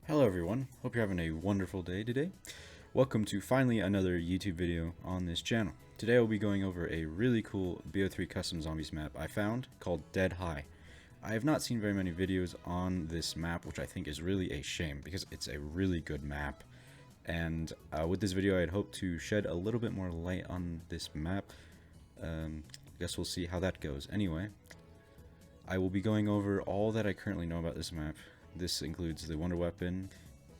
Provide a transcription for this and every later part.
Hello everyone, hope you're having a wonderful day today. Welcome to finally another YouTube video on this channel. Today I'll be going over a really cool BO3 custom zombies map I found called Dead High. I have not seen very many videos on this map, which I think is really a shame because it's a really good map. And with this video I'd hope to shed a little bit more light on this map. I guess we'll see how that goes. Anyway, I will be going over all that I currently know about this map. This includes the wonder weapon,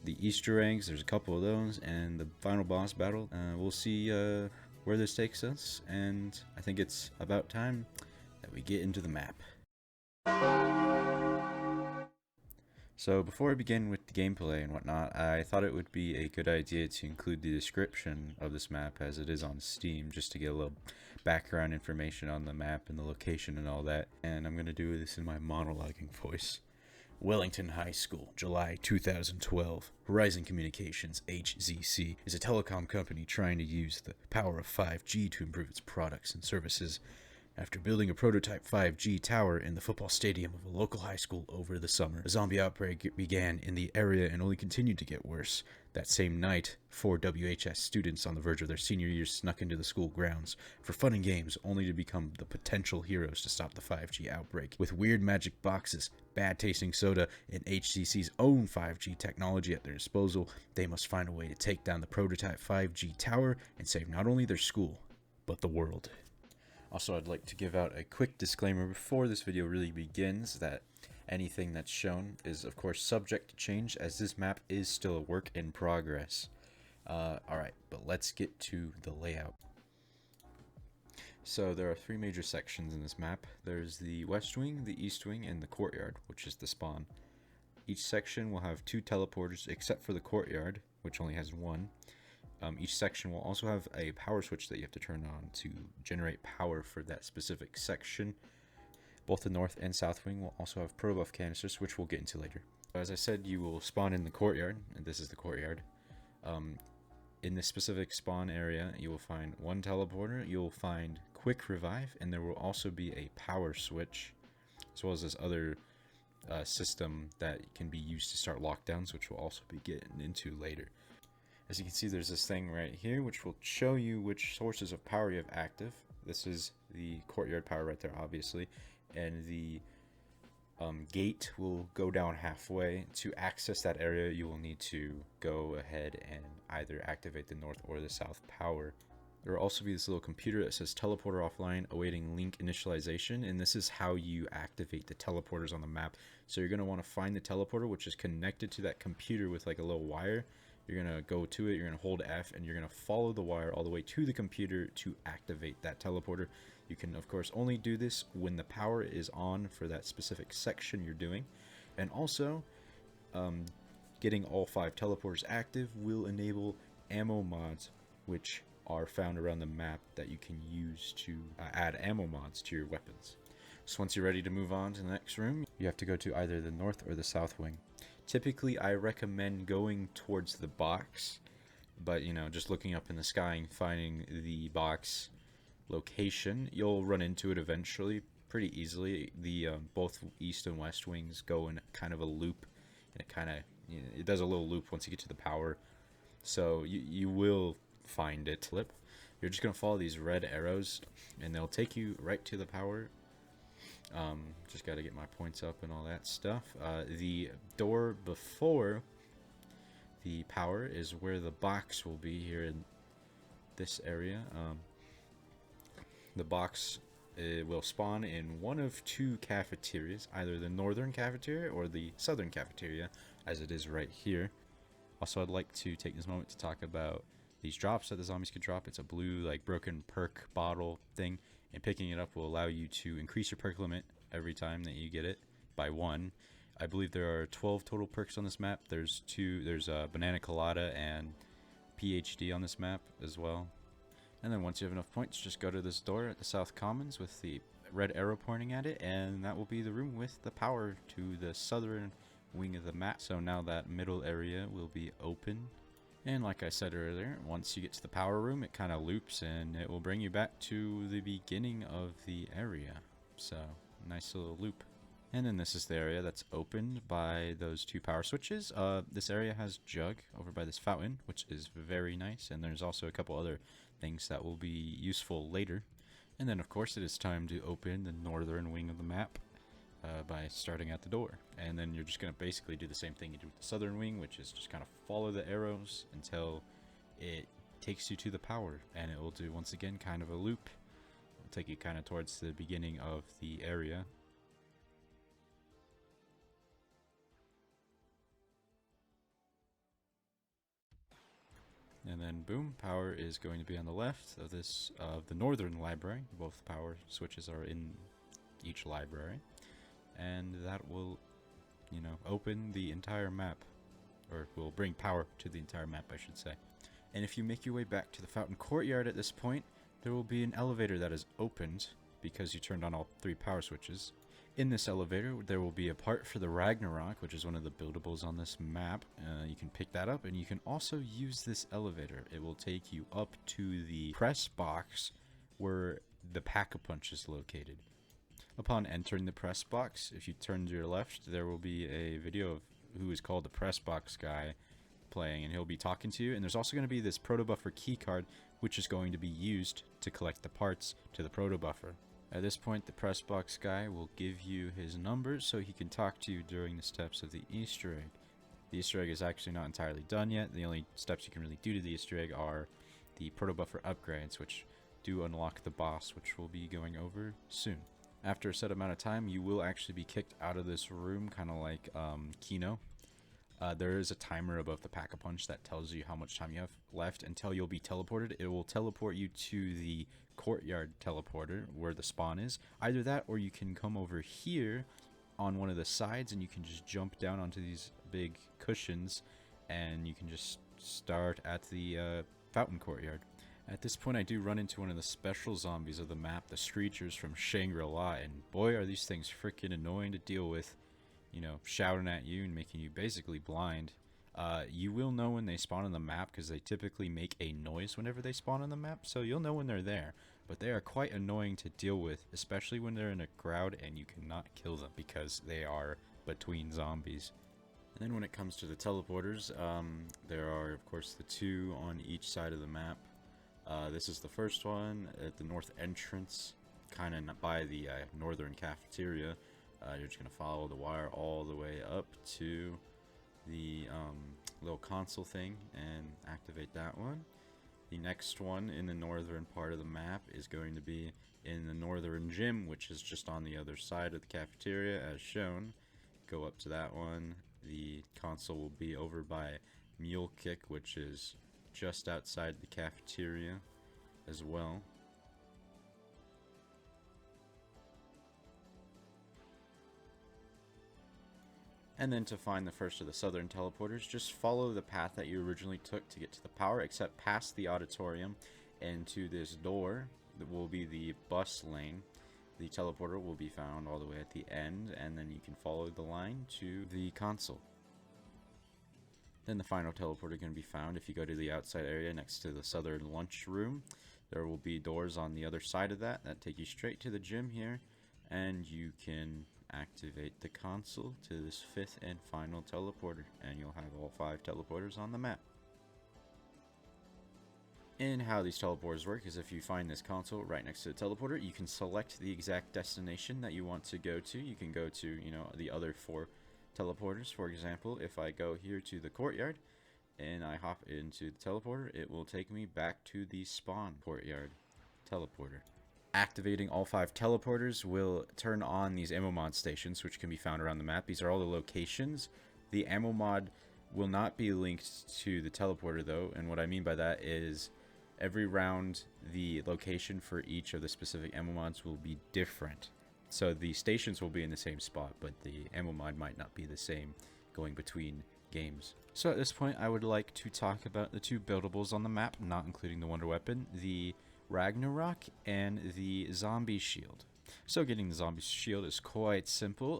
the Easter eggs, there's a couple of those, and the final boss battle. We'll see where this takes us, and I think it's about time that we get into the map. So before I begin with the gameplay and whatnot, I thought it would be a good idea to include the description of this map as it is on Steam, just to get a little background information on the map and the location and all that. And I'm going to do this in my monologuing voice. Wellington High School, July 2012. Horizon Communications, HZC, is a telecom company trying to use the power of 5G to improve its products and services. After building a prototype 5G tower in the football stadium of a local high school over the summer, a zombie outbreak began in the area and only continued to get worse. That same night, 4 WHS students on the verge of their senior years snuck into the school grounds for fun and games, only to become the potential heroes to stop the 5G outbreak. With weird magic boxes, bad-tasting soda, and HCC's own 5G technology at their disposal, they must find a way to take down the prototype 5G tower and save not only their school, but the world. Also, I'd like to give out a quick disclaimer before this video really begins that anything that's shown is of course subject to change, as this map is still a work in progress. Alright, but let's get to the layout. So there are 3 major sections in this map. There's the west wing, the east wing, and the courtyard, which is the spawn. Each section will have 2 teleporters except for the courtyard, which only has 1. Each section will also have a power switch that you have to turn on to generate power for that specific section. Both the north and south wing will also have Protobuffer canisters, which we'll get into later. As I said, you will spawn in the courtyard, and this is the courtyard. In this specific spawn area, you will find 1 teleporter, you'll find quick revive, and there will also be a power switch, as well as this other system that can be used to start lockdowns, which we'll also be getting into later. As you can see, there's this thing right here which will show you which sources of power you have active. This is the courtyard power right there, obviously, and the gate will go down halfway. To access that area, you will need to go ahead and either activate the north or the south power. There will also be this little computer that says teleporter offline awaiting link initialization, and this is how you activate the teleporters on the map. So you're going to want to find the teleporter, which is connected to that computer with like a little wire. You're going to go to it, you're going to hold F, and you're going to follow the wire all the way to the computer to activate that teleporter. You can, of course, only do this when the power is on for that specific section you're doing. And also, getting all 5 teleporters active will enable ammo mods, which are found around the map that you can use to add ammo mods to your weapons. So once you're ready to move on to the next room, you have to go to either the north or the south wing. Typically, I recommend going towards the box, but you know, just looking up in the sky and finding the box location, you'll run into it eventually pretty easily. The both east and west wings go in kind of a loop, and it kind of, you know, it does a little loop once you get to the power, so you will find it. You're just gonna follow these red arrows, and they'll take you right to the power. Just got to get my points up and all that stuff. The door before the power is where the box will be, here in this area. The box will spawn in one of 2 cafeterias, either the northern cafeteria or the southern cafeteria, as it is right here. Also, I'd like to take this moment to talk about these drops that the zombies could drop. It's a blue, like, broken perk bottle thing, and picking it up will allow you to increase your perk limit every time that you get it by 1. I believe there are 12 total perks on this map. There's Banana Colada and PhD on this map as well. And then once you have enough points, just go to this door at the South Commons with the red arrow pointing at it, and that will be the room with the power to the southern wing of the map. So now that middle area will be open. And like I said earlier, once you get to the power room, it kind of loops and it will bring you back to the beginning of the area. So, nice little loop. And then this is the area that's opened by those two power switches. This area has Jug over by this fountain, which is very nice. And there's also a couple other things that will be useful later. And then, of course, it is time to open the northern wing of the map by starting at the door. And then you're just going to basically do the same thing you do with the southern wing, which is just kind of follow the arrows until it takes you to the power. And it will do, once again, kind of a loop. It'll take you kind of towards the beginning of the area. And then boom, power is going to be on the left of this the northern library. Both power switches are in each library, and that will, you know, open the entire map, or will bring power to the entire map, I should say. And if you make your way back to the fountain courtyard at this point, there will be an elevator that is opened because you turned on all three power switches. In this elevator, there will be a part for the Ragnarok, which is one of the buildables on this map. You can pick that up, and you can also use this elevator. It will take you up to the press box where the Pack-a-Punch is located. Upon entering the press box, if you turn to your left, there will be a video of who is called the press box guy playing, and he'll be talking to you. And there's also going to be this Protobuffer keycard, which is going to be used to collect the parts to the Protobuffer. At this point, the press box guy will give you his numbers so he can talk to you during the steps of the Easter egg. The Easter egg is actually not entirely done yet. The only steps you can really do to the Easter egg are the Protobuffer upgrades, which do unlock the boss, which we'll be going over soon. After a set amount of time, you will actually be kicked out of this room, kind of like Kino. There is a timer above the Pack-a-Punch that tells you how much time you have left until you'll be teleported. It will teleport you to the Courtyard teleporter where the spawn is. Either that, or you can come over here on one of the sides and you can just jump down onto these big cushions and you can just start at the Fountain Courtyard. At this point, I do run into one of the special zombies of the map, the Screechers from Shangri-La, and boy are these things freaking annoying to deal with. You know, shouting at you and making you basically blind. You will know when they spawn on the map because they typically make a noise whenever they spawn on the map, so you'll know when they're there. But they are quite annoying to deal with, especially when they're in a crowd and you cannot kill them because they are between zombies. And then when it comes to the teleporters, there are of course the two on each side of the map. This is the first one at the north entrance, kind of by the northern cafeteria. You're just going to follow the wire all the way up to the little console thing and activate that one. The next one in the northern part of the map is going to be in the northern gym, which is just on the other side of the cafeteria as shown. Go up to that one. The console will be over by Mule Kick, which is just outside the cafeteria as well. And then to find the first of the southern teleporters, just follow the path that you originally took to get to the power, except past the auditorium and to this door that will be the bus lane. The teleporter will be found all the way at the end, and then you can follow the line to the console. Then the final teleporter can be found if you go to the outside area next to the southern lunch room. There will be doors on the other side of that take you straight to the gym here, and you can activate the console to this fifth and final teleporter, and you'll have all 5 teleporters on the map. And how these teleporters work is if you find this console right next to the teleporter, you can select the exact destination that you want to go to. You can go to, you know, the other 4 teleporters. For example, if I go here to the courtyard and I hop into the teleporter, it will take me back to the spawn courtyard teleporter. Activating all 5 teleporters will turn on these ammo mod stations, which can be found around the map. These are all the locations. The ammo mod will not be linked to the teleporter though, and what I mean by that is every round the location for each of the specific ammo mods will be different. So the stations will be in the same spot, but the ammo mod might not be the same going between games. So at this point I would like to talk about the 2 buildables on the map, not including the wonder weapon, the Ragnarok and the zombie shield. So getting the zombie shield is quite simple.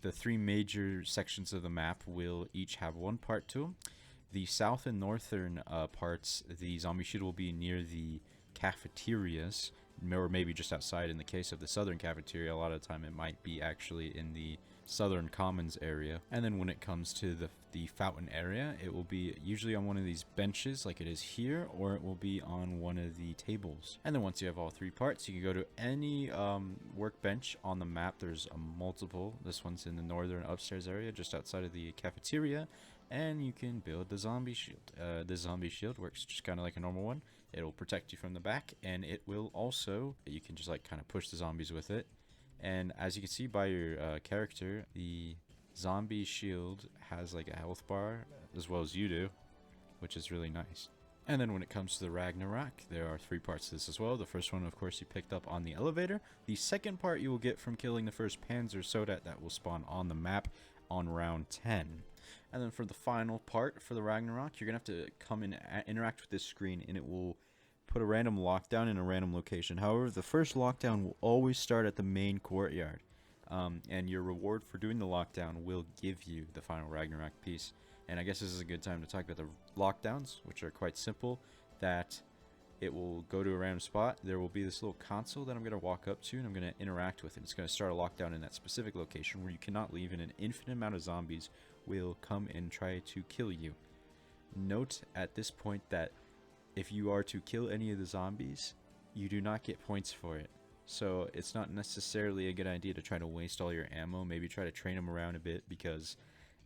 The 3 major sections of the map will each have 1 part to them. The south and northern parts, the zombie shield will be near the cafeterias or maybe just outside. In the case of the southern cafeteria, a lot of the time it might be actually in the southern commons area. And then when it comes to the fountain area, it will be usually on one of these benches like it is here, or it will be on one of the tables. And then once you have all three parts, you can go to any workbench on the map. There's a multiple. This one's in the northern upstairs area just outside of the cafeteria, and you can build the zombie shield. The zombie shield works just kind of like a normal one. It'll protect you from the back, and it will also, you can just like kind of push the zombies with it. And as you can see by your character, the zombie shield has like a health bar as well as you do, which is really nice. And then when it comes to the Ragnarok, there are three parts to this as well. The first one, of course, you picked up on the elevator. The second part you will get from killing the first Panzer Soldat that will spawn on the map on round 10. And then for the final part for the Ragnarok, you're going to have to come and interact with this screen, and it will put a random lockdown in a random location. However, the first lockdown will always start at the main courtyard. And your reward for doing the lockdown will give you the final Ragnarok piece. And I guess this is a good time to talk about the lockdowns, which are quite simple. That it will go to a random spot. There will be this little console that I'm going to walk up to, and I'm going to interact with it. It's going to start a lockdown in that specific location where you cannot leave, and an infinite amount of zombies will come and try to kill you. Note at this point that if you are to kill any of the zombies, you do not get points for it. So it's not necessarily a good idea to try to waste all your ammo. Maybe try to train them around a bit, because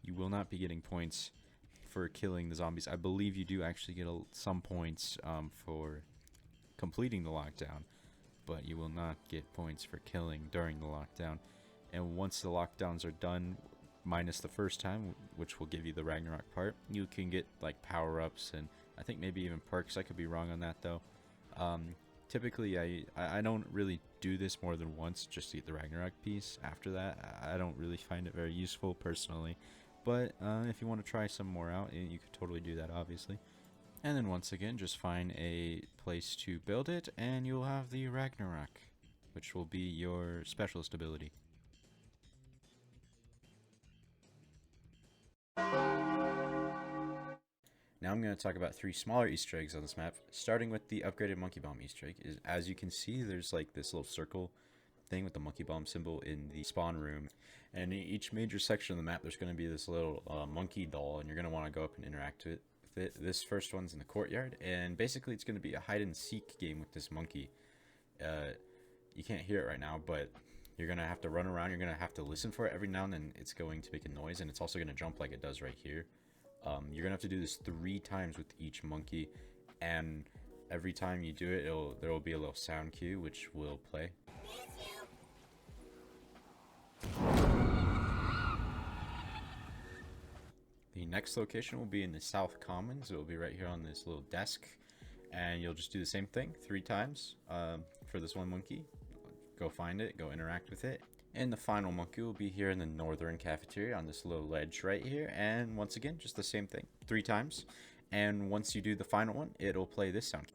you will not be getting points for killing the zombies. I believe you do actually get some points for completing the lockdown, but you will not get points for killing during the lockdown. And once the lockdowns are done, minus the first time, which will give you the Ragnarok part, you can get like power-ups and I think maybe even perks. I could be wrong on that though. Typically I don't really do this more than once just to get the Ragnarok piece. After that, I don't really find it very useful personally, but if you want to try some more out, you could totally do that, obviously. And then once again, just find a place to build it, and you'll have the Ragnarok, which will be your specialist ability. Now I'm going to talk about three smaller Easter eggs on this map, starting with the upgraded monkey bomb Easter egg. As you can see, there's like this little circle thing with the monkey bomb symbol in the spawn room, and in each major section of the map there's going to be this little monkey doll, and you're going to want to go up and interact with it. This first one's in the courtyard, and basically it's going to be a hide and seek game with this monkey. You can't hear it right now, but you're going to have to run around. You're going to have to listen for it every now and then. It's going to make a noise, and it's also going to jump like it does right here. You're going to have to do this 3 times with each monkey, and every time you do it, there will be a little sound cue which will play. The next location will be in the South Commons. It will be right here on this little desk, and you'll just do the same thing 3 times for this one monkey. Go find it, go interact with it. And the final monkey will be here in the northern cafeteria on this little ledge right here. And once again, just the same thing 3 times. And once you do the final one, it'll play this sound.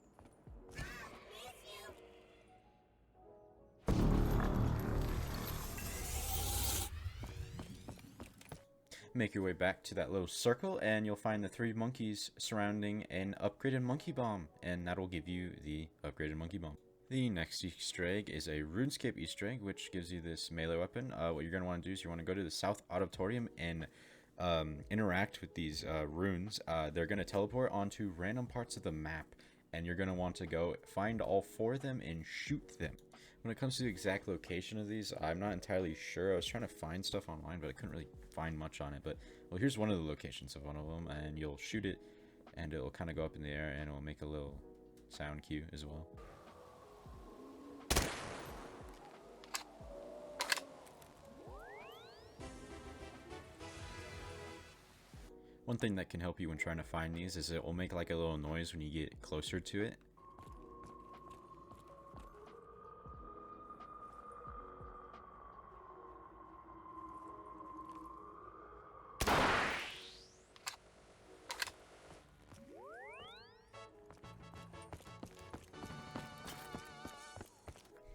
Make your way back to that little circle, and you'll find the 3 monkeys surrounding an upgraded monkey bomb, and that'll give you the upgraded monkey bomb. The next Easter egg is a Runescape Easter egg, which gives you this melee weapon. What you're going to want to do is you want to go to the South Auditorium and interact with these runes. They're going to teleport onto random parts of the map, and you're going to want to go find all 4 of them and shoot them. When it comes to the exact location of these, I'm not entirely sure. I was trying to find stuff online, but I couldn't really find much on it. But, well, here's one of the locations of one of them, and you'll shoot it, and it'll kind of go up in the air, and it'll make a little sound cue as well. One thing that can help you when trying to find these is it will make like a little noise when you get closer to it.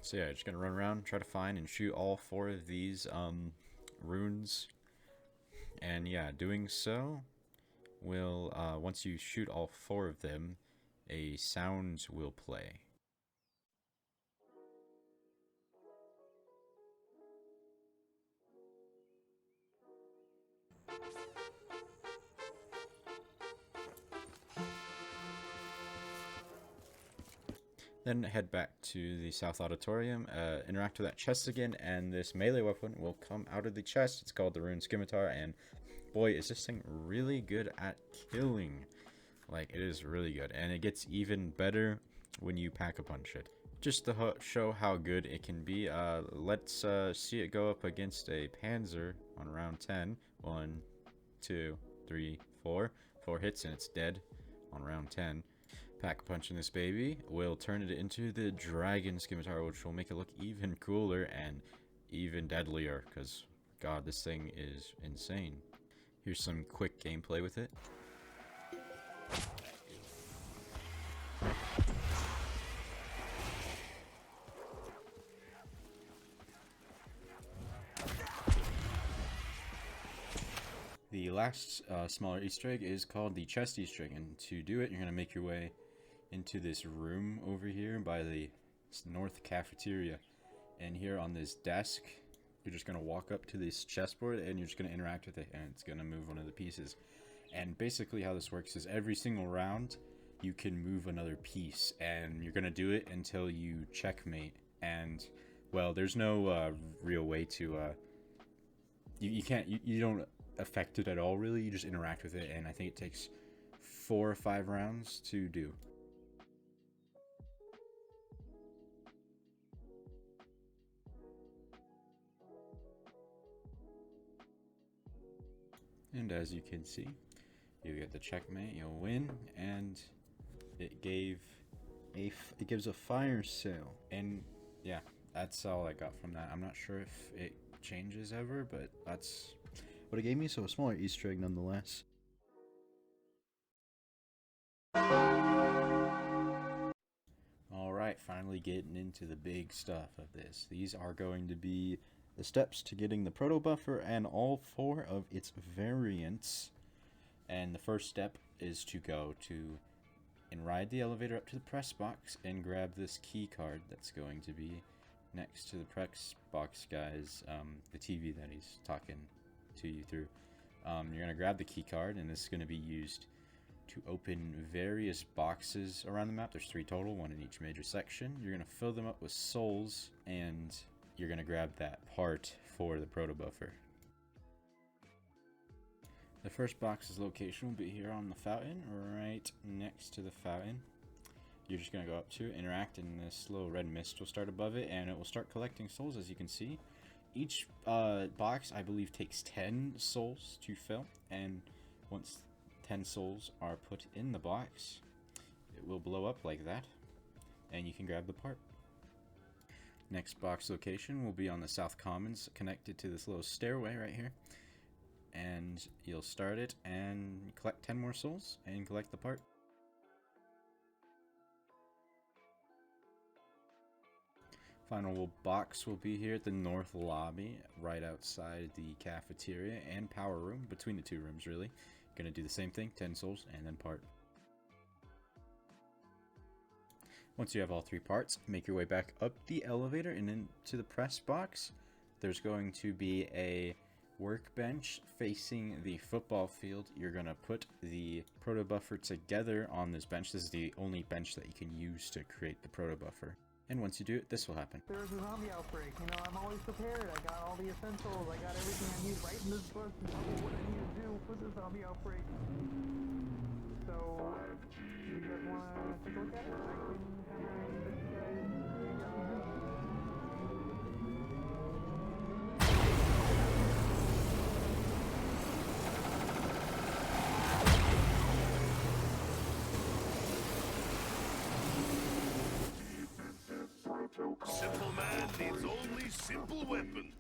So yeah, just gonna run around, try to find and shoot all 4 of these runes. And yeah, doing so will, once you shoot all 4 of them, a sound will play. Then head back to the South Auditorium, interact with that chest again, and this melee weapon will come out of the chest. It's called the Rune Scimitar, and boy, is this thing really good at killing. Like, it is really good, and it gets even better when you pack-a-punch it. Just to show how good it can be, let's see it go up against a Panzer on round 10. 1, 2, 3, 4. 4 hits and it's dead on round 10. Pack-a-punching this baby will turn it into the Dragon Scimitar, which will make it look even cooler and even deadlier, because, god, this thing is insane. Here's some quick gameplay with it. The last smaller Easter egg is called the chest Easter egg, and to do it, you're going to make your way into this room over here by the north cafeteria. And here on this desk, you're just going to walk up to this chessboard and you're just going to interact with it, and it's going to move one of the pieces. And basically how this works is every single round you can move another piece, and you're going to do it until you checkmate. And well, there's no real way to you don't affect it at all, really. You just interact with it, and I think it takes 4 or 5 rounds to do. And as you can see, you get the checkmate, you'll win, and it gives a fire sale. And yeah, that's all I got from that. I'm not sure if it changes ever, but that's what it gave me, so a smaller Easter egg nonetheless. Alright, finally getting into the big stuff of this. These are going to be the steps to getting the Protobuffer and all 4 of its variants. And the first step is to go to and ride the elevator up to the press box and grab this key card that's going to be next to the press box guy's, the TV that he's talking to you through. You're going to grab the key card, and this is going to be used to open various boxes around the map. There's 3 total, 1 in each major section. You're going to fill them up with souls, and you're going to grab that part for the Protobuffer. The first box's location will be here on the fountain, right next to the fountain. You're just going to go up to it, interact, and this little red mist will start above it, and it will start collecting souls, as you can see. Each box, I believe, takes 10 souls to fill, and once 10 souls are put in the box, it will blow up like that, and you can grab the part. Next box location will be on the South Commons, connected to this little stairway right here. And you'll start it and collect 10 more souls and collect the part. Final box will be here at the north lobby, right outside the cafeteria and power room, between the 2 rooms really. Gonna do the same thing, 10 souls and then part. Once you have all 3 parts, make your way back up the elevator and into the press box. There's going to be a workbench facing the football field. You're going to put the Protobuffer together on this bench. This is the only bench that you can use to create the Protobuffer. And once you do it, this will happen. There's a zombie outbreak, you know, I'm always prepared. I got all the essentials, I got everything I need right in this book to know what I need to do for the zombie outbreak. So, you guys want to take a look at it? I can have you guys Simple man needs only simple weapon.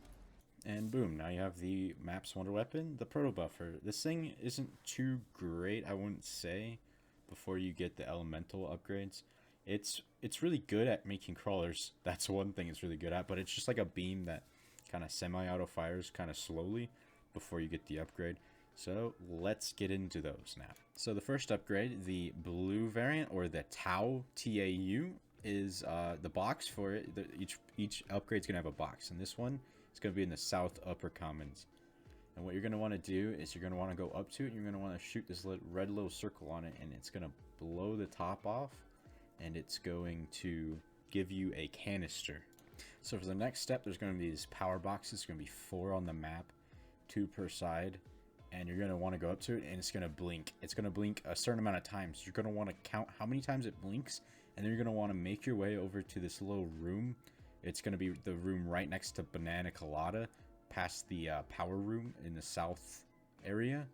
And boom, now you have the map's wonder weapon, the Protobuffer. This thing isn't too great, I wouldn't say, before you get the elemental upgrades. It's really good at making crawlers. That's one thing it's really good at, but it's just like a beam that kind of semi-auto fires kind of slowly before you get the upgrade. So let's get into those now. So the first upgrade, the blue variant, or the Tau, T-A-U, is the box for it. Each upgrade's gonna have a box, and this one is gonna be in the South Upper Commons. And what you're going to want to do is you're going to want to go up to it, and you're going to want to shoot this red little circle on it, and it's going to blow the top off, and it's going to give you a canister. So for the next step, there's going to be these power boxes. There's going to be 4 on the map, 2 per side, and you're going to want to go up to it, and it's going to blink. It's going to blink a certain amount of times. You're going to want to count how many times it blinks, and then you're going to want to make your way over to this little room. It's going to be the room right next to Banana Colada, past the power room in the south area,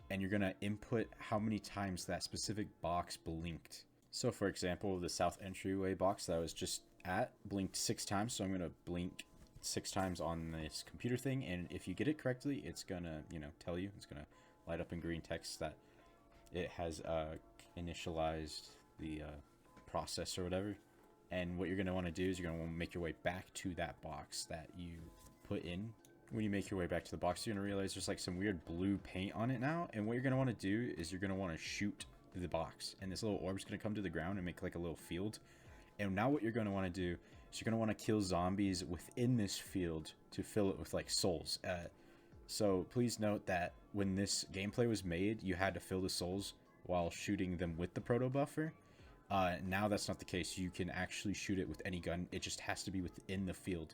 and you're going to input how many times that specific box blinked. So for example, the south entryway box that I was just at blinked 6 times, so I'm going to blink 6 times on this computer thing, and if you get it correctly, it's going to, you know, tell you, it's going to light up in green text that it has initialized the process or whatever. And what you're going to want to do is you're going to want to make your way back to that box that you put in. When you make your way back to the box, you're going to realize there's like some weird blue paint on it now. And what you're going to want to do is you're going to want to shoot the box. And this little orb's going to come to the ground and make like a little field. And now what you're going to want to do is you're going to want to kill zombies within this field to fill it with like souls. So please note that when this gameplay was made, you had to fill the souls while shooting them with the Protobuffer. Now that's not the case. You can actually shoot it with any gun. It just has to be within the field.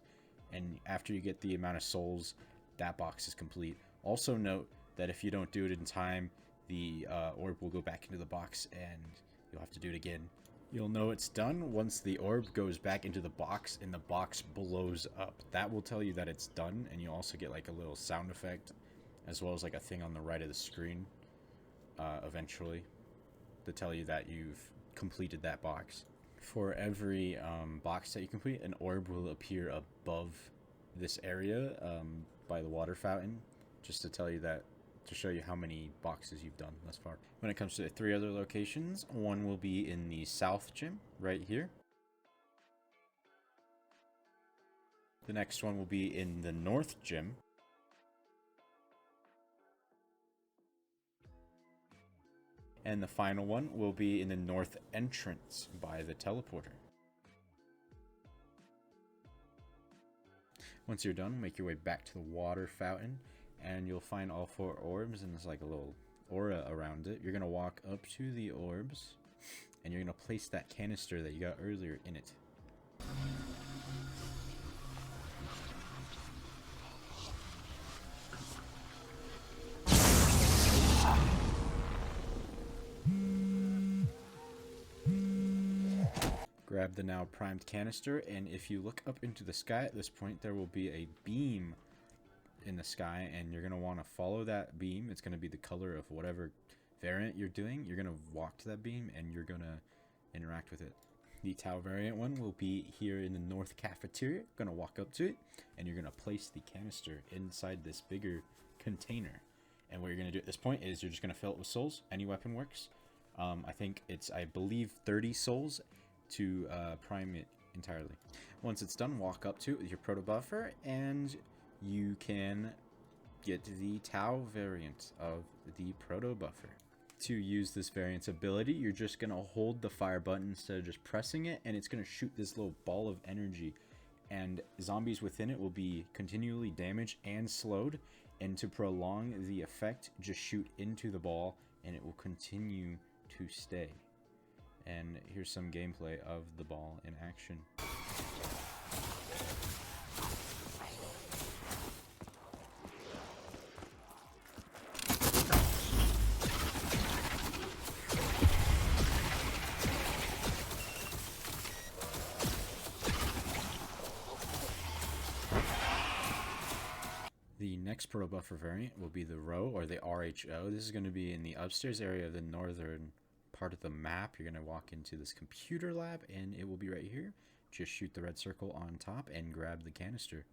And after you get the amount of souls, that box is complete. Also note that if you don't do it in time, the orb will go back into the box and you'll have to do it again. You'll know it's done once the orb goes back into the box and the box blows up. That will tell you that it's done, and you'll also get like a little sound effect as well as like a thing on the right of the screen eventually to tell you that you've completed that box. For every box that you complete, an orb will appear above this area by the water fountain, just to tell you that, to show you how many boxes you've done thus far. When it comes to the 3 other locations, one will be in the south gym right here. The next one will be in the north gym. And the final one will be in the north entrance by the teleporter. Once you're done, make your way back to the water fountain, and you'll find all 4 orbs, and there's like a little aura around it. You're going to walk up to the orbs, and you're going to place that canister that you got earlier in it. Grab the now primed canister, and if you look up into the sky at this point, there will be a beam in the sky, and you're going to want to follow that beam. It's going to be the color of whatever variant you're doing. You're going to walk to that beam, and you're going to interact with it. The Tau variant one will be here in the north cafeteria. Going to walk up to it, and you're going to place the canister inside this bigger container. And what you're going to do at this point is you're just going to fill it with souls. Any weapon works. I think it's, I believe, 30 souls to prime it entirely. Once it's done, walk up to it with your Protobuffer, and you can get the Tau variant of the Protobuffer. To use this variant's ability, you're just going to hold the fire button instead of just pressing it, and it's going to shoot this little ball of energy, and zombies within it will be continually damaged and slowed, and to prolong the effect, just shoot into the ball, and it will continue to stay. And here's some gameplay of the ball in action. The next Protobuffer variant will be the Rho, or the RHO. This is going to be in the upstairs area of the northern part of the map. You're going to walk into this computer lab, and it will be right here. Just shoot the red circle on top and grab the canister.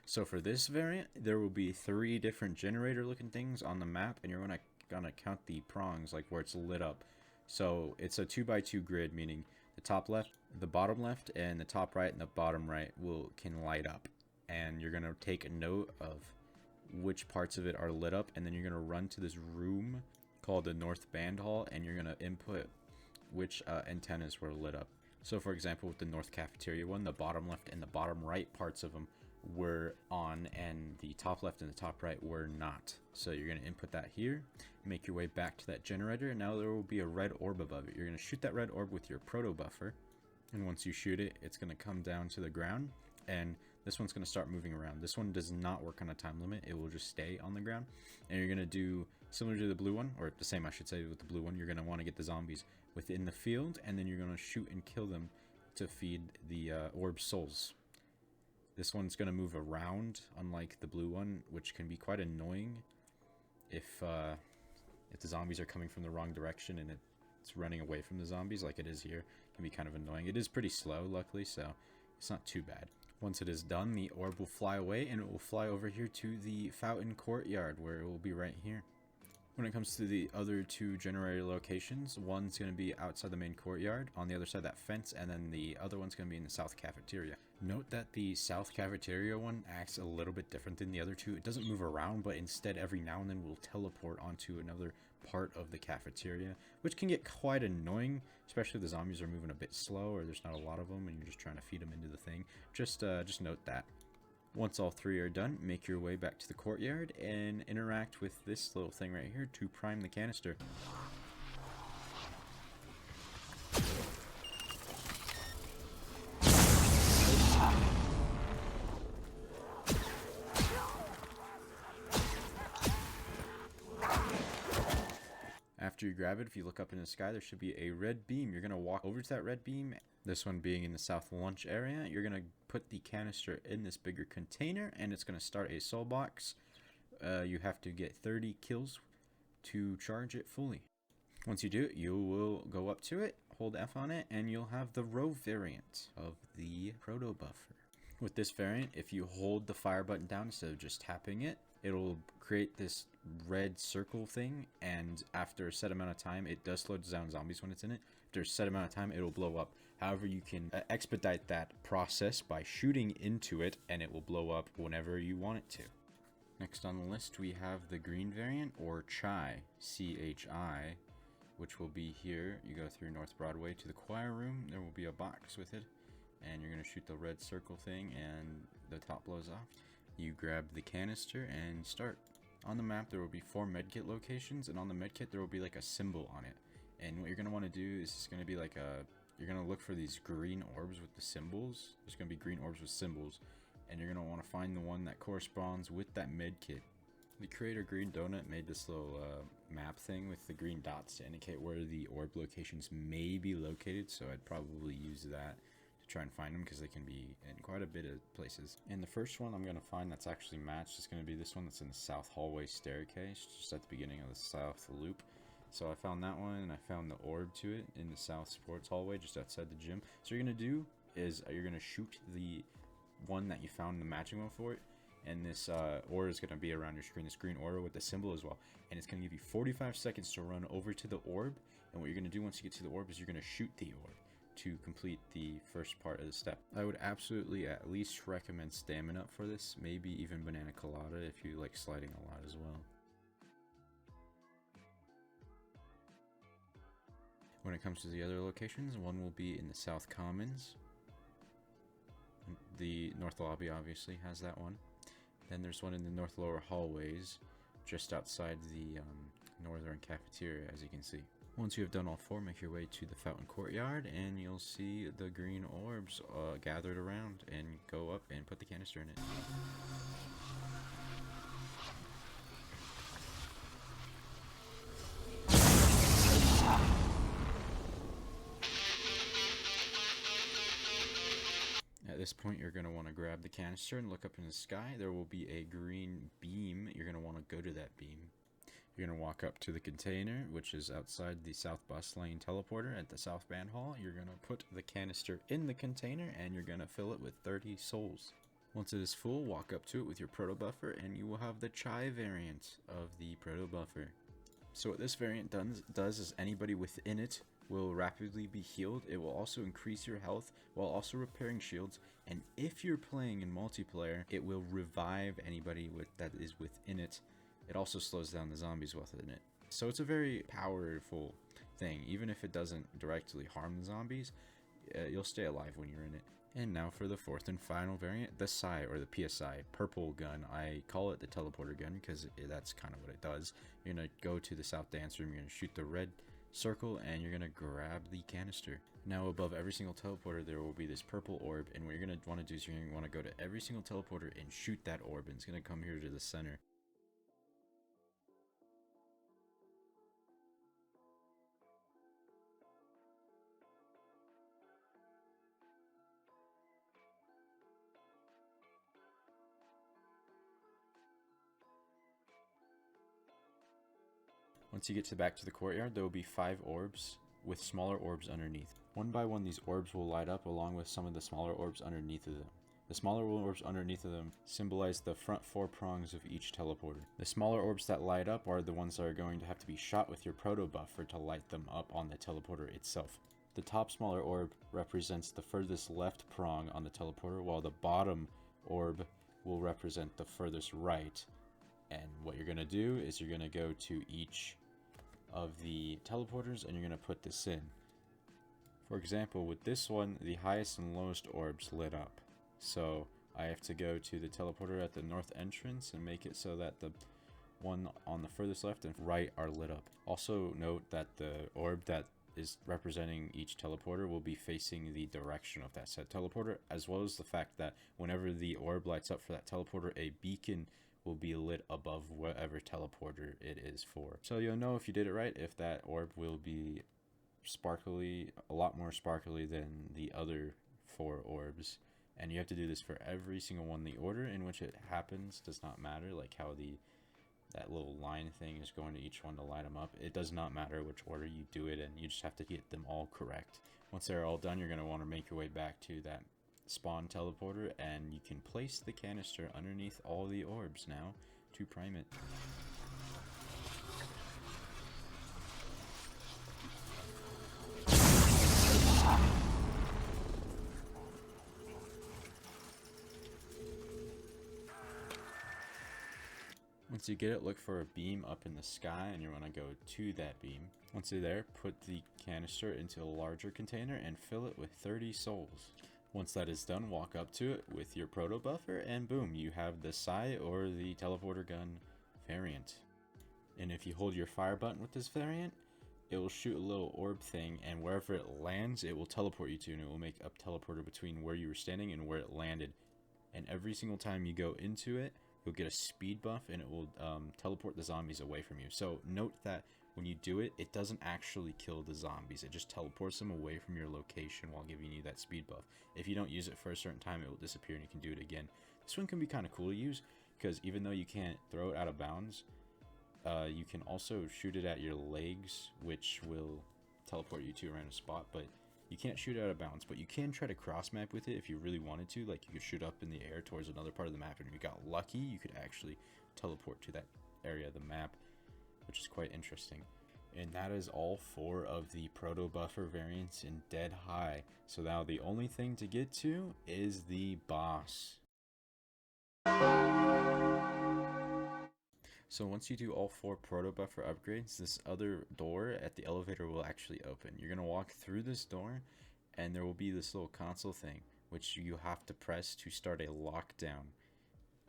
So for this variant, there will be 3 different generator looking things on the map, and you're gonna count the prongs, like where it's lit up. So it's a 2x2 grid, meaning the top left, the bottom left, and the top right and the bottom right can light up. And you're gonna take a note of which parts of it are lit up, and then you're gonna run to this room called the North Band Hall, and you're going to input which antennas were lit up. So for example, with the North Cafeteria one, the bottom left and the bottom right parts of them were on and the top left and the top right were not. So you're going to input that here, make your way back to that generator, and now there will be a red orb above it. You're going to shoot that red orb with your Protobuffer, and once you shoot it, it's going to come down to the ground, and this one's going to start moving around. This one does not work on a time limit. It will just stay on the ground, and you're going to do similar to the blue one, or the same I should say with the blue one. You're going to want to get the zombies within the field, and then you're going to shoot and kill them to feed the orb souls. This one's going to move around, unlike the blue one, which can be quite annoying if the zombies are coming from the wrong direction and it's running away from the zombies, like it is here. It can be kind of annoying. It is pretty slow, luckily, so it's not too bad. Once it is done, the orb will fly away, and it will fly over here to the fountain courtyard, where it will be right here. When it comes to the other two generator locations, one's going to be outside the main courtyard on the other side of that fence, and then the other one's going to be in the south cafeteria. Note that the south cafeteria one acts a little bit different than the other two. It doesn't move around, but instead every now and then will teleport onto another part of the cafeteria, which can get quite annoying, especially if the zombies are moving a bit slow or there's not a lot of them and you're just trying to feed them into the thing. Just note that. Once all three are done, make your way back to the courtyard and interact with this little thing right here to prime the canister. After you grab it, if you look up in the sky, there should be a red beam. You're going to walk over to that red beam, this one being in the south lunch area. You're going to put the canister in this bigger container, and it's going to start a soul box. You have to get 30 kills to charge it fully. Once you do it, you will go up to it, hold F on it, and you'll have the row variant of the Protobuffer. With this variant, if you hold the fire button down instead of just tapping it, it'll create this red circle thing, and after a set amount of time, it does slow down zombies when it's in it. After a set amount of time, it'll blow up. However, you can expedite that process by shooting into it, and it will blow up whenever you want it to. Next on the list, we have the green variant, or Chai, C-H-I, which will be here. You go through North Broadway to the choir room. There will be a box with it, and you're going to shoot the red circle thing, and the top blows off. You grab the canister and start. On the map, there will be 4 medkit locations, and on the medkit, there will be like a symbol on it. And what you're going to want to do is it's going to be like you're going to look for these green orbs with the symbols. There's going to be green orbs with symbols, and you're going to want to find the one that corresponds with that medkit. The creator Green Donut made this little map thing with the green dots to indicate where the orb locations may be located, so I'd probably use that to try and find them, because they can be in quite a bit of places. And the first one I'm going to find that's actually matched is going to be this one that's in the south hallway staircase, just at the beginning of the south loop. So I found that one, and I found the orb to it in the south sports hallway just outside the gym. So what you're going to do is you're going to shoot the one that you found, the matching one for it, and this aura is going to be around your screen, this green aura with the symbol as well. And it's going to give you 45 seconds to run over to the orb, and what you're going to do once you get to the orb is you're going to shoot the orb to complete the first part of the step. I would absolutely at least recommend stamina for this, maybe even banana colada if you like sliding a lot as well. When it comes to the other locations, one will be in the South Commons. The North Lobby obviously has that one. Then there's one in the North Lower Hallways, just outside the Northern Cafeteria, as you can see. Once you have done all 4, make your way to the Fountain Courtyard, and you'll see the green orbs gathered around, and go up and put the canister in it. At this point, you're going to want to grab the canister and look up in the sky. There will be a green beam. You're going to want to go to that beam. You're going to walk up to the container, which is outside the South Bus Lane teleporter at the South Band Hall. You're going to put the canister in the container, and you're going to fill it with 30 souls. Once it is full, walk up to it with your Protobuffer, and you will have the Chai variant of the Protobuffer. So what this variant does is anybody within it will rapidly be healed. It will also increase your health while also repairing shields, and if you're playing in multiplayer, it will revive anybody that is within it. It also slows down the zombies within it. So it's a very powerful thing. Even if it doesn't directly harm the zombies, you'll stay alive when you're in it. And now for the fourth and final variant, the Psi, or the PSI, purple gun. I call it the teleporter gun because that's kind of what it does. You're going to go to the south dance room, you're going to shoot the red circle, and you're going to grab the canister. Now above every single teleporter there will be this purple orb, and what you're going to want to do is you're going to want to go to every single teleporter and shoot that orb, and it's going to come here to the center. Once you get back to the courtyard, there will be 5 orbs with smaller orbs underneath. One by one, these orbs will light up along with some of the smaller orbs underneath of them. The smaller orbs underneath of them symbolize the front 4 prongs of each teleporter. The smaller orbs that light up are the ones that are going to have to be shot with your Protobuffer to light them up on the teleporter itself. The top smaller orb represents the furthest left prong on the teleporter, while the bottom orb will represent the furthest right. And what you're going to do is you're going to go to each of the teleporters and you're going to put this in. For example, with this one, the highest and lowest orbs lit up. So I have to go to the teleporter at the north entrance and make it so that the one on the furthest left and right are lit up. Also note that the orb that is representing each teleporter will be facing the direction of that said teleporter, as well as the fact that whenever the orb lights up for that teleporter, a beacon will be lit above whatever teleporter it is for. So you'll know if you did it right if that orb will be sparkly, a lot more sparkly than the other 4 orbs. And you have to do this for every single one. The order in which it happens does not matter, like how that little line thing is going to each one to light them up. It does not matter which order you do it in, you just have to get them all correct. Once they're all done, you're going to want to make your way back to that spawn teleporter, and you can place the canister underneath all the orbs now to prime it. Once you get it, look for a beam up in the sky and you want to go to that beam. Once you're there, put the canister into a larger container and fill it with 30 souls. Once that is done, walk up to it with your Protobuffer and boom, you have the Psi or the teleporter gun variant. And if you hold your fire button with this variant, it will shoot a little orb thing, and wherever it lands, it will teleport you to, and it will make a teleporter between where you were standing and where it landed. And every single time you go into it, you'll get a speed buff, and it will teleport the zombies away from you. So note that when you do it, it doesn't actually kill the zombies. It just teleports them away from your location while giving you that speed buff. If you don't use it for a certain time, it will disappear and you can do it again. This one can be kind of cool to use because even though you can't throw it out of bounds, you can also shoot it at your legs, which will teleport you to a random spot. But you can't shoot it out of bounds, but you can try to cross map with it if you really wanted to. Like you could shoot up in the air towards another part of the map, and if you got lucky, you could actually teleport to that area of the map, which is quite interesting. And that is all 4 of the Protobuffer variants in Dead High. So now the only thing to get to is the boss. So once you do all 4 Protobuffer upgrades, this other door at the elevator will actually open. You're going to walk through this door, and there will be this little console thing, which you have to press to start a lockdown.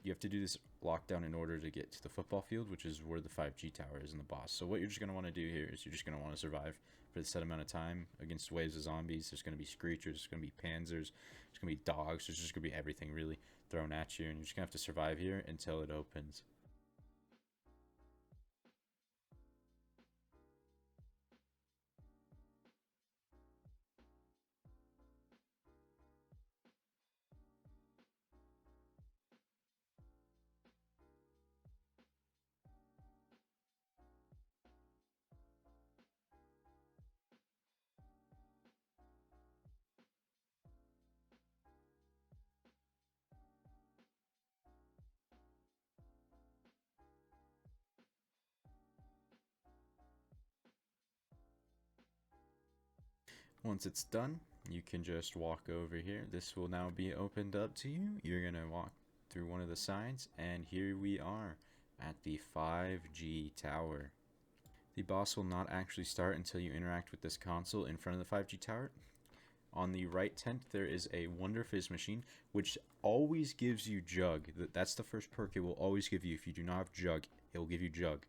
You have to do this lockdown in order to get to the football field, which is where the 5G tower is in the boss. So what you're just going to want to do here is you're just going to want to survive for the set amount of time against waves of zombies. There's going to be screechers, there's going to be panzers, there's going to be dogs, there's just going to be everything really thrown at you, and you're just going to have to survive here until it opens. Once it's done, you can just walk over here. This will now be opened up to you. You're going to walk through one of the sides, and here we are at the 5G tower. The boss will not actually start until you interact with this console in front of the 5G tower. On the right tent, there is a Wonder Fizz machine, which always gives you Jug. That's the first perk it will always give you. If you do not have Jug, it will give you Jug.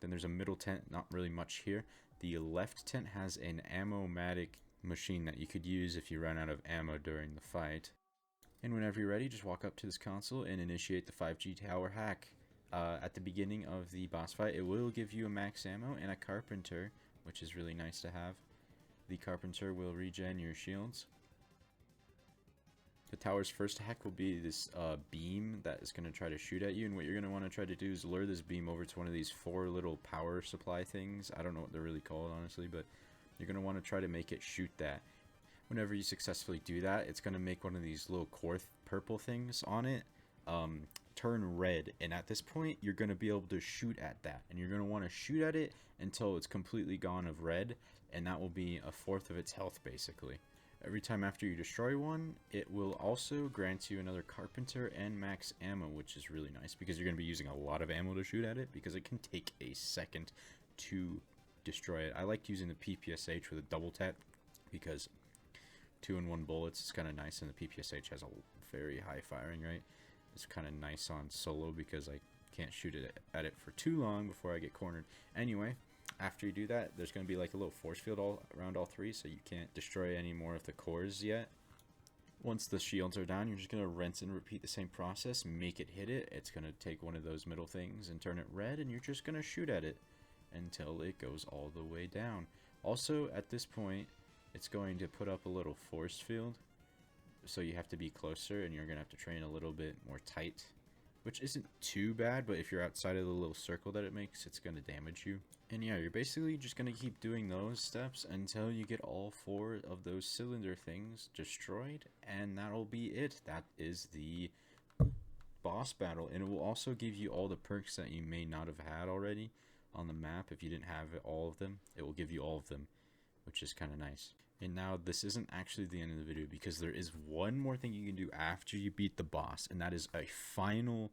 Then there's a middle tent, not really much here. The left tent has an Ammo-matic machine that you could use if you run out of ammo during the fight. And whenever you're ready, just walk up to this console and initiate the 5G tower hack. At the beginning of the boss fight, it will give you a max ammo and a carpenter, which is really nice to have. The carpenter will regen your shields. The tower's first hack will be this beam that is going to try to shoot at you, and what you're going to want to try to do is lure this beam over to one of these 4 little power supply things. I don't know what they're really called, honestly, but you're going to want to try to make it shoot that. Whenever you successfully do that, it's going to make one of these little quartz purple things on it turn red, and at this point you're going to be able to shoot at that, and you're going to want to shoot at it until it's completely gone of red, and that will be 1/4 of its health basically. Every time after you destroy one, it will also grant you another carpenter and max ammo, which is really nice because you're going to be using a lot of ammo to shoot at it because it can take a second to destroy it. I like using the PPSH with a double tap because 2-in-1 bullets is kind of nice, and the PPSH has a very high firing rate. It's kind of nice on solo because I can't shoot it at it for too long before I get cornered. Anyway, after you do that, there's going to be like a little force field all around all 3, so you can't destroy any more of the cores yet. Once the shields are down, you're just going to rinse and repeat the same process, make it hit it. It's going to take one of those middle things and turn it red, and you're just going to shoot at it until it goes all the way down. Also, at this point, it's going to put up a little force field, so you have to be closer, and you're going to have to train a little bit more tight, which isn't too bad, but if you're outside of the little circle that it makes, it's going to damage you. And yeah, you're basically just going to keep doing those steps until you get all 4 of those cylinder things destroyed, and that'll be it. That is the boss battle, and it will also give you all the perks that you may not have had already on the map. If you didn't have all of them, it will give you all of them, which is kind of nice. And now this isn't actually the end of the video because there is one more thing you can do after you beat the boss, and that is a final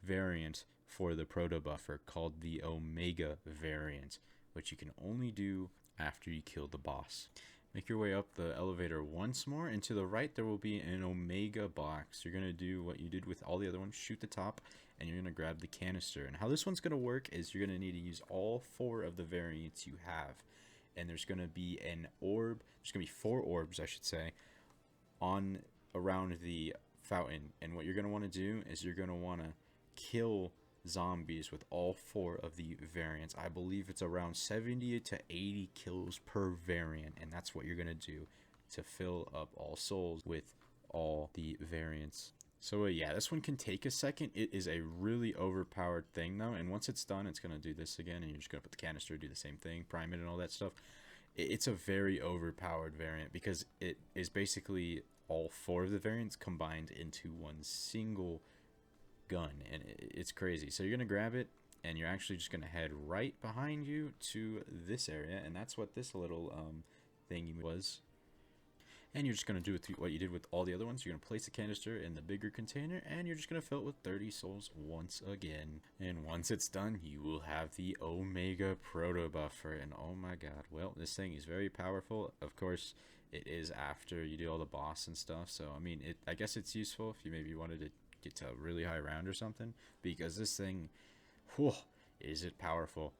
variant for the Protobuffer called the Omega variant, which you can only do after you kill the boss. Make your way up the elevator once more, and to the right there will be an Omega box. You're going to do what you did with all the other ones, shoot the top, and you're going to grab the canister. And how this one's going to work is you're going to need to use all 4 of the variants you have. And there's going to be an orb, there's going to be 4 orbs, I should say, on around the fountain. And what you're going to want to do is you're going to want to kill zombies with all 4 of the variants. I believe it's around 70 to 80 kills per variant, and that's what you're going to do to fill up all souls with all the variants. So yeah, this one can take a second. It is a really overpowered thing though, and once it's done, it's going to do this again, and you're just going to put the canister, do the same thing, prime it and all that stuff. It's a very overpowered variant because it is basically all 4 of the variants combined into one single gun, and it's crazy. So you're going to grab it, and you're actually just going to head right behind you to this area, and that's what this little thing was. And you're just going to do what you did with all the other ones. You're going to place the canister in the bigger container, and you're just going to fill it with 30 souls once again. And once it's done, you will have the Omega Protobuffer. And oh my god, well, this thing is very powerful. Of course, it is after you do all the boss and stuff. So, I mean, I guess it's useful if you maybe wanted to get to a really high round or something. Because this thing, whew, is it powerful.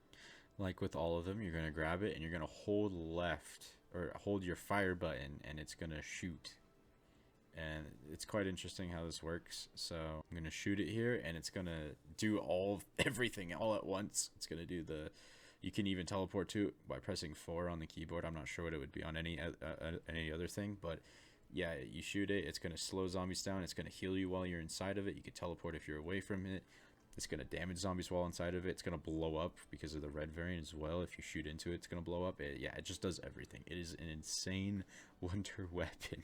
Like with all of them, you're going to grab it, and you're going to hold left, or hold your fire button, and it's going to shoot. And it's quite interesting how this works. So I'm going to shoot it here, and it's going to do everything all at once. It's going to do you can even teleport to it by pressing 4 on the keyboard. I'm not sure what it would be on any other thing, but yeah, you shoot it, it's going to slow zombies down, it's going to heal you while you're inside of it. You can teleport if you're away from it. It's going to damage zombies while inside of it. It's going to blow up because of the red variant as well. If you shoot into it, it's going to blow up. It just does everything. It is an insane wonder weapon.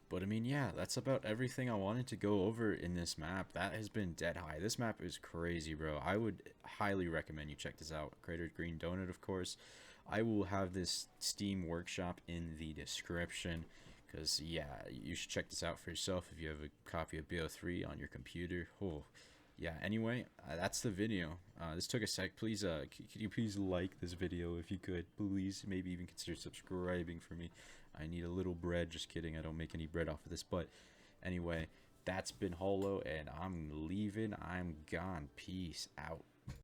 But I mean, yeah, that's about everything I wanted to go over in this map. That has been dead high. This map is crazy, bro. I would highly recommend you check this out. Crater Green Donut, of course. I will have this Steam workshop in the description. Because, yeah, you should check this out for yourself if you have a copy of BO3 on your computer. Oh. Yeah, anyway, that's the video. This took a sec. Please, could you please like this video if you could? Please, maybe even consider subscribing for me. I need a little bread. Just kidding. I don't make any bread off of this. But anyway, that's been Holo, and I'm leaving. I'm gone. Peace out.